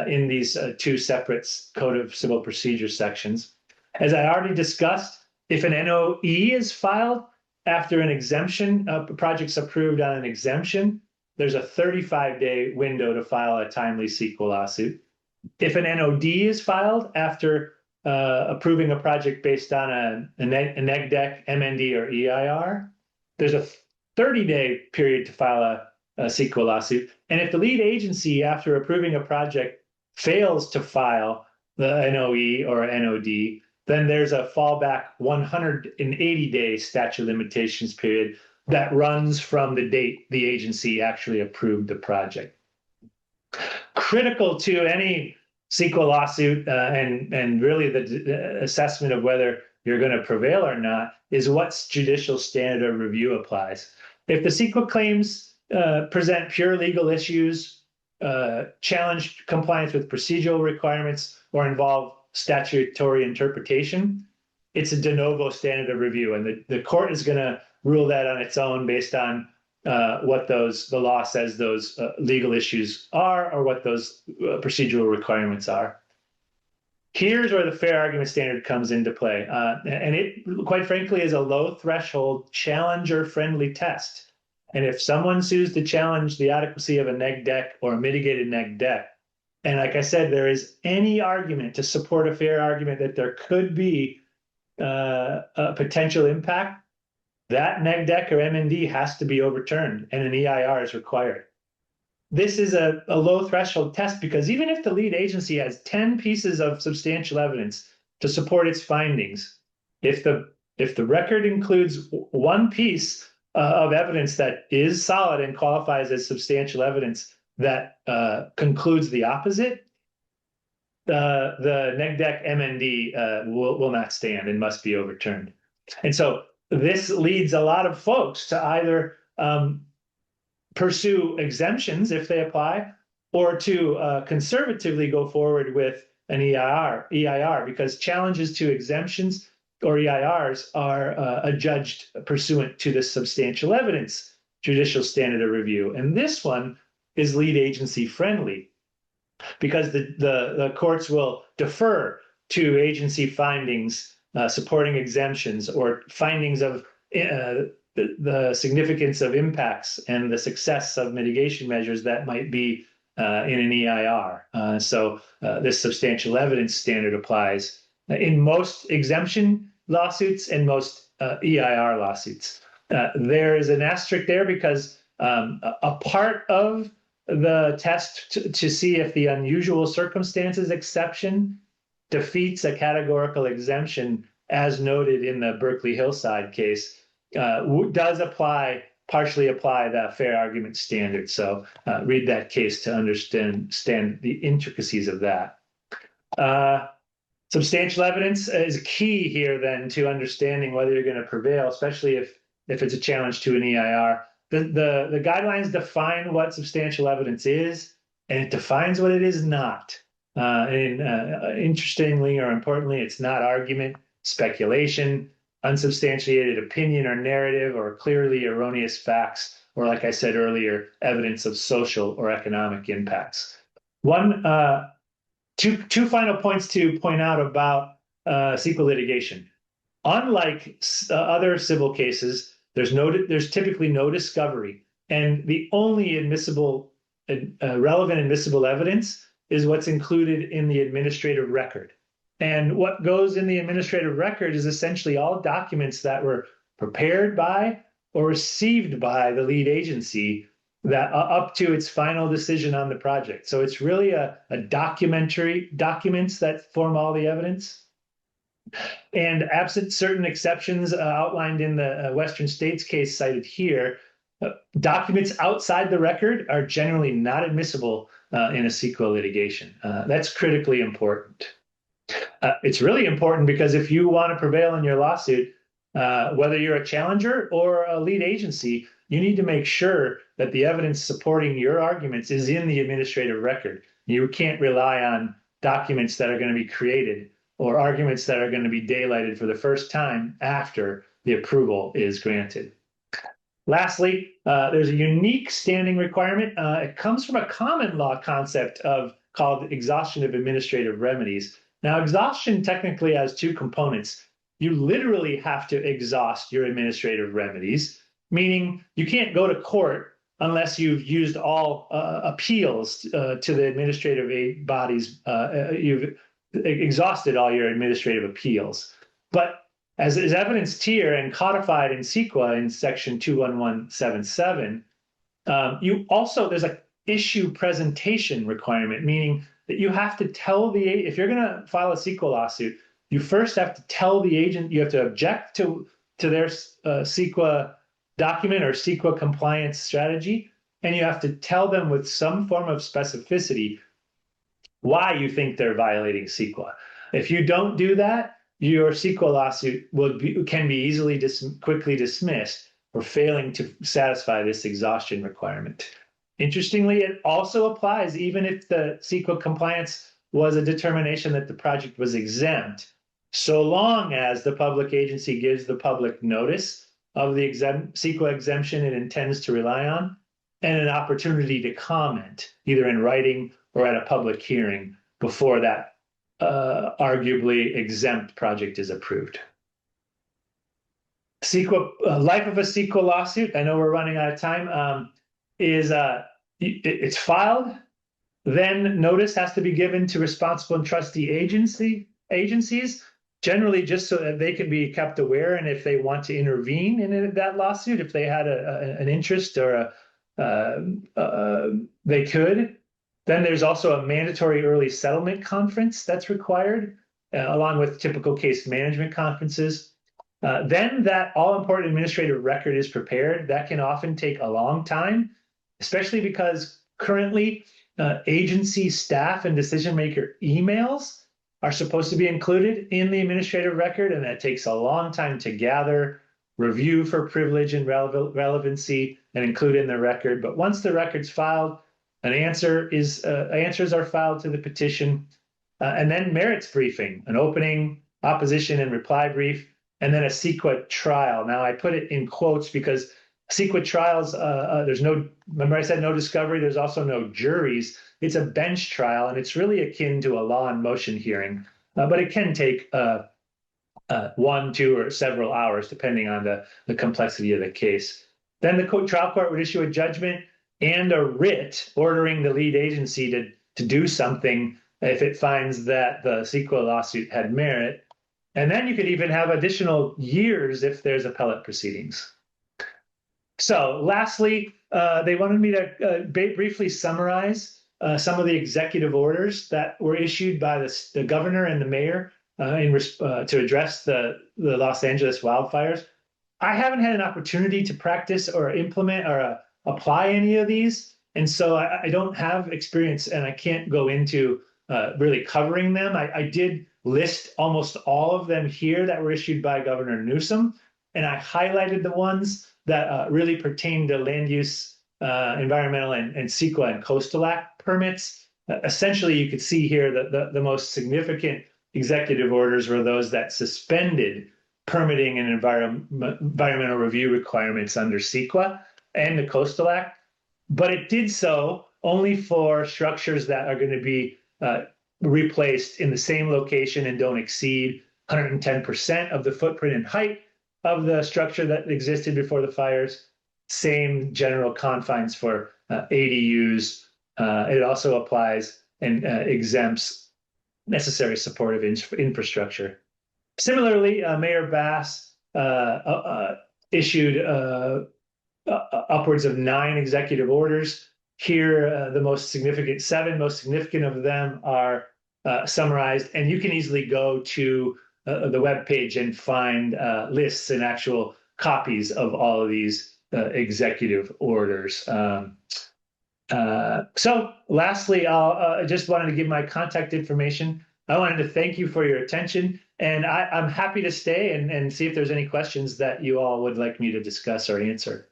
in these two separate Code of Civil Procedure sections. As I already discussed, if an NOE is filed after an exemption, project's approved on an exemption, there's a 35-day window to file a timely CEQA lawsuit. If an NOD is filed after approving a project based on a NEGDEC, MND, or EIR, there's a 30-day period to file a CEQA lawsuit. And if the lead agency, after approving a project, fails to file the NOE or NOD, then there's a fallback 180-day statute of limitations period that runs from the date the agency actually approved the project. Critical to any CEQA lawsuit and really the assessment of whether you're going to prevail or not is what judicial standard of review applies. If the CEQA claims present pure legal issues, challenge compliance with procedural requirements, or involve statutory interpretation, it's a de novo standard of review, and the court is going to rule that on its own based on what the law says those legal issues are, or what those procedural requirements are. Here's where the fair argument standard comes into play, and it, quite frankly, is a low threshold challenger-friendly test. And if someone sues to challenge the adequacy of a NEGDEC or a mitigated NEGDEC, and like I said, there is any argument to support a fair argument that there could be a potential impact, that NEGDEC or MND has to be overturned and an EIR is required. This is a low threshold test because even if the lead agency has 10 pieces of substantial evidence to support its findings, if the record includes one piece of evidence that is solid and qualifies as substantial evidence that concludes the opposite, the NEGDEC MND will not stand and must be overturned. And so this leads a lot of folks to either pursue exemptions if they apply, or to conservatively go forward with an EIR, because challenges to exemptions or EIRs are adjudged pursuant to the substantial evidence judicial standard of review. And this one is lead agency friendly because the courts will defer to agency findings supporting exemptions or findings of the significance of impacts and the success of mitigation measures that might be in an EIR. This substantial evidence standard applies in most exemption lawsuits and most EIR lawsuits. There is an asterisk there because a part of the test to see if the unusual circumstances exception defeats a categorical exemption, as noted in the Berkeley Hillside case, does partially apply the fair argument standard. So read that case to understand the intricacies of that. Substantial evidence is key here then to understanding whether you're going to prevail, especially if it's a challenge to an EIR. The guidelines define what substantial evidence is, and it defines what it is not. Interestingly or importantly, it's not argument, speculation, unsubstantiated opinion or narrative, or clearly erroneous facts, or like I said earlier, evidence of social or economic impacts. Two final points to point out about CEQA litigation. Unlike other civil cases, there's typically no discovery, and the only relevant admissible evidence is what's included in the administrative record. And what goes in the administrative record is essentially all documents that were prepared by or received by the lead agency that up to its final decision on the project. So it's really a documentary documents that form all the evidence. And absent certain exceptions outlined in the Western States case cited here, documents outside the record are generally not admissible in a CEQA litigation. That's critically important. It's really important because if you want to prevail in your lawsuit, whether you're a challenger or a lead agency, you need to make sure that the evidence supporting your arguments is in the administrative record. You can't rely on documents that are going to be created or arguments that are going to be daylighted for the first time after the approval is granted. Lastly, there's a unique standing requirement. It comes from a common law concept called exhaustion of administrative remedies. Now, exhaustion technically has two components. You literally have to exhaust your administrative remedies, meaning you can't go to court unless you've used all appeals to the administrative bodies. You've exhausted all your administrative appeals. But as is evidenced here and codified in CEQA in section 21177, there's an issue presentation requirement, meaning that you have to tell if you're going to file a CEQA lawsuit, you first have to tell the agent, you have to object to their CEQA document or CEQA compliance strategy, and you have to tell them with some form of specificity why you think they're violating CEQA. If you don't do that, your CEQA lawsuit can be quickly dismissed for failing to satisfy this exhaustion requirement. Interestingly, it also applies even if the CEQA compliance was a determination that the project was exempt, so long as the public agency gives the public notice of the CEQA exemption it intends to rely on and an opportunity to comment, either in writing or at a public hearing before that arguably exempt project is approved. Life of a CEQA lawsuit, I know we're running out of time, it's filed, then notice has to be given to responsible and trustee agencies, generally just so that they can be kept aware, and if they want to intervene in that lawsuit, if they had an interest or they could. Then there's also a mandatory early settlement conference that's required, along with typical case management conferences. Then that all-important administrative record is prepared. That can often take a long time, especially because currently agency staff and decision-maker emails are supposed to be included in the administrative record, and that takes a long time to gather, review for privilege and relevancy, and include in the record. But once the record's filed, answers are filed to the petition, and then merits briefing, an opening, opposition, and reply brief, and then a CEQA trial. Now, I put it in quotes because CEQA trials, remember I said no discovery, there's also no juries. It's a bench trial, and it's really akin to a law and motion hearing, but it can take 1, 2, or several hours, depending on the complexity of the case. Then the trial court would issue a judgment, and a writ ordering the lead agency to do something if it finds that the CEQA lawsuit had merit. And then you could even have additional years if there's appellate proceedings. So lastly, they wanted me to briefly summarize some of the executive orders that were issued by the governor and the mayor to address the Los Angeles wildfires. I haven't had an opportunity to practice or implement or apply any of these. And so I don't have experience and I can't go into really covering them. I did list almost all of them here that were issued by Governor Newsom, and I highlighted the ones that really pertain to land use, environmental, and CEQA and Coastal Act permits. Essentially, you could see here that the most significant executive orders were those that suspended permitting and environmental review requirements under CEQA and the Coastal Act, but it did so only for structures that are going to be replaced in the same location and don't exceed 110% of the footprint and height of the structure that existed before the fires. Same general confines for ADUs. It also applies and exempts necessary supportive infrastructure. Similarly, Mayor Bass issued upwards of 9 executive orders. Here, the seven most significant of them are summarized, and you can easily go to the webpage and find lists and actual copies of all of these executive orders. So lastly, I just wanted to give my contact information. I wanted to thank you for your attention, and I'm happy to stay and see if there's any questions that you all would like me to discuss or answer.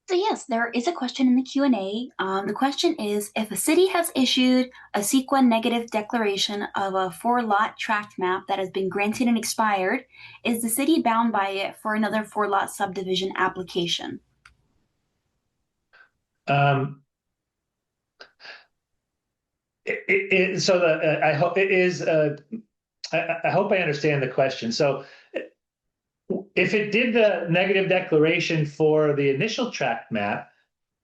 So yes, there is a question in the Q&A. The question is, if a city has issued a CEQA negative declaration of a 4-lot tract map that has been granted and expired, is the city bound by it for another 4-lot subdivision application?
I hope it is. I hope I understand the question. So if it did the negative declaration for the initial tract map,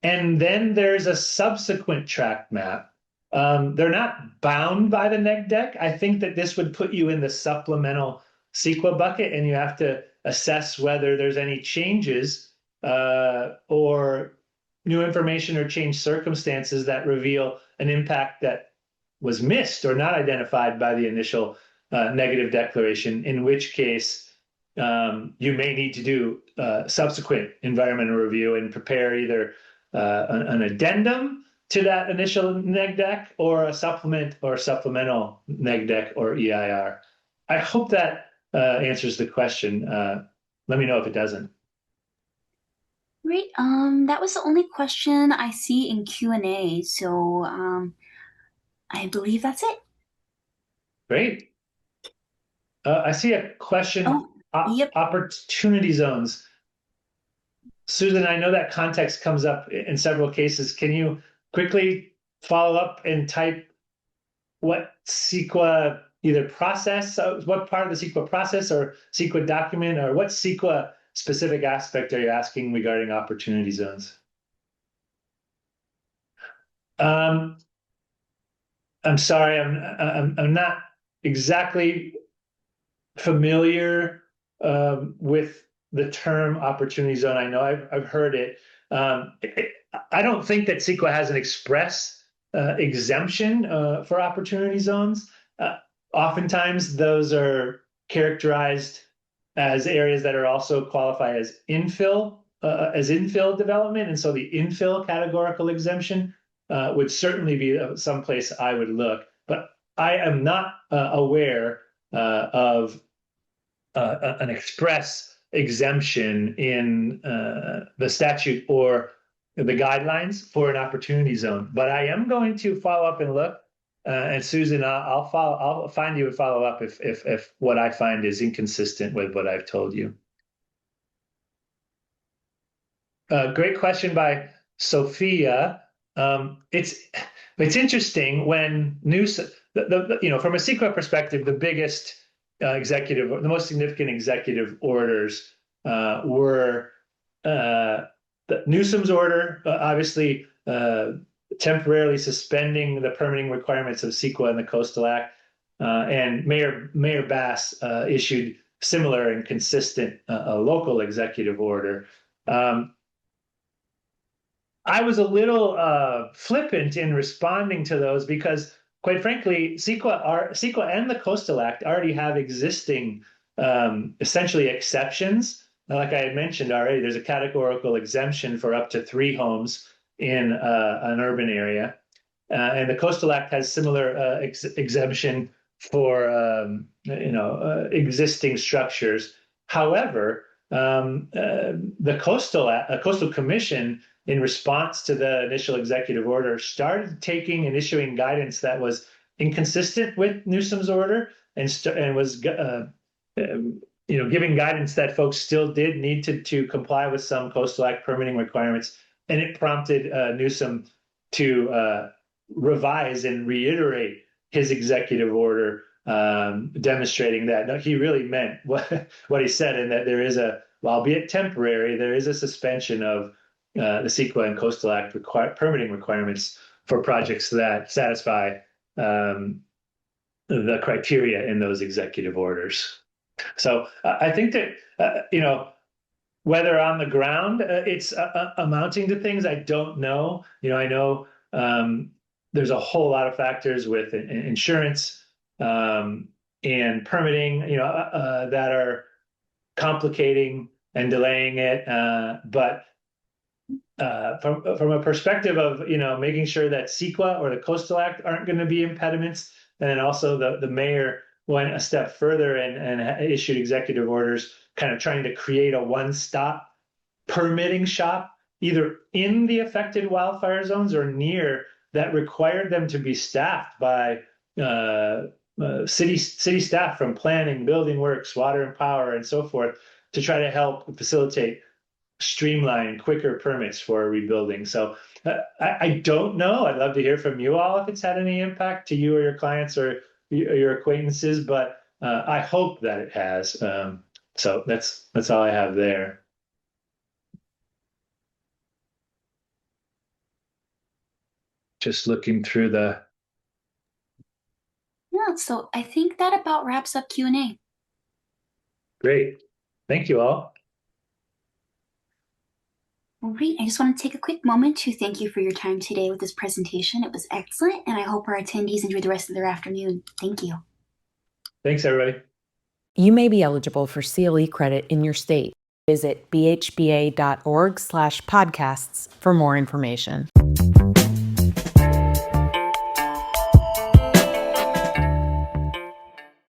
and then there's a subsequent tract map, they're not bound by the neg deck. I think that this would put you in the supplemental CEQA bucket, and you have to assess whether there's any changes or new information or changed circumstances that reveal an impact that was missed or not identified by the initial negative declaration, in which case you may need to do subsequent environmental review and prepare either an addendum to that initial neg deck or a supplement or supplemental neg deck or EIR. I hope that answers the question. Let me know if it doesn't.
Great. That was the only question I see in Q&A, so I believe that's it.
Great. I see a question.
Yep.
Opportunity zones. Susan, I know that context comes up in several cases. Can you quickly follow up and type what CEQA either process, what part of the CEQA process or CEQA document, or what CEQA specific aspect are you asking regarding opportunity zones? I'm sorry, I'm not exactly familiar with the term opportunity zone. I know I've heard it. I don't think that CEQA has an express exemption for opportunity zones. Oftentimes, those are characterized as areas that are also qualified as infill development, and so the infill categorical exemption would certainly be someplace I would look. But I am not aware of an express exemption in the statute or the guidelines for an opportunity zone. But I am going to follow up and look. And Susan, I'll find you and follow up if what I find is inconsistent with what I've told you. Great question by Sophia. It's interesting when from a CEQA perspective, the biggest the most significant executive orders were the Newsom's order, obviously temporarily suspending the permitting requirements of CEQA and the Coastal Act. And Mayor Bass issued similar and consistent local executive order. I was a little flippant in responding to those because, quite frankly, CEQA and the Coastal Act already have existing essentially exceptions. Like I had mentioned already, there's a categorical exemption for up to 3 homes in an urban area. And the Coastal Act has similar exemption for existing structures. However, the Coastal Commission, in response to the initial executive order, started taking and issuing guidance that was inconsistent with Newsom's order, and was giving guidance that folks still did need to comply with some Coastal Act permitting requirements, and it prompted Newsom to revise and reiterate his executive order, demonstrating that he really meant what he said, and that there is albeit temporary, there is a suspension of the CEQA and Coastal Act permitting requirements for projects that satisfy the criteria in those executive orders. So I think that, whether on the ground it's amounting to things, I don't know. I know there's a whole lot of factors with insurance and permitting, that are complicating and delaying it. But from a perspective of making sure that CEQA or the Coastal Act aren't going to be impediments, and then also the mayor went a step further and issued executive orders, kind of trying to create a one-stop permitting shop, either in the affected wildfire zones or near, that required them to be staffed by city staff from planning, building works, water and power, and so forth, to try to help facilitate streamline quicker permits for rebuilding. So I don't know. I'd love to hear from you all if it's had any impact to you or your clients or your acquaintances, but I hope that it has. So that's all I have there. Just looking through the.
Yeah, so I think that about wraps up Q&A.
Great. Thank you all.
All right, I just want to take a quick moment to thank you for your time today with this presentation. It was excellent, and I hope our attendees enjoy the rest of their afternoon. Thank you.
Thanks, everybody.
You may be eligible for CLE credit in your state. Visit bhba.org/podcasts for more information.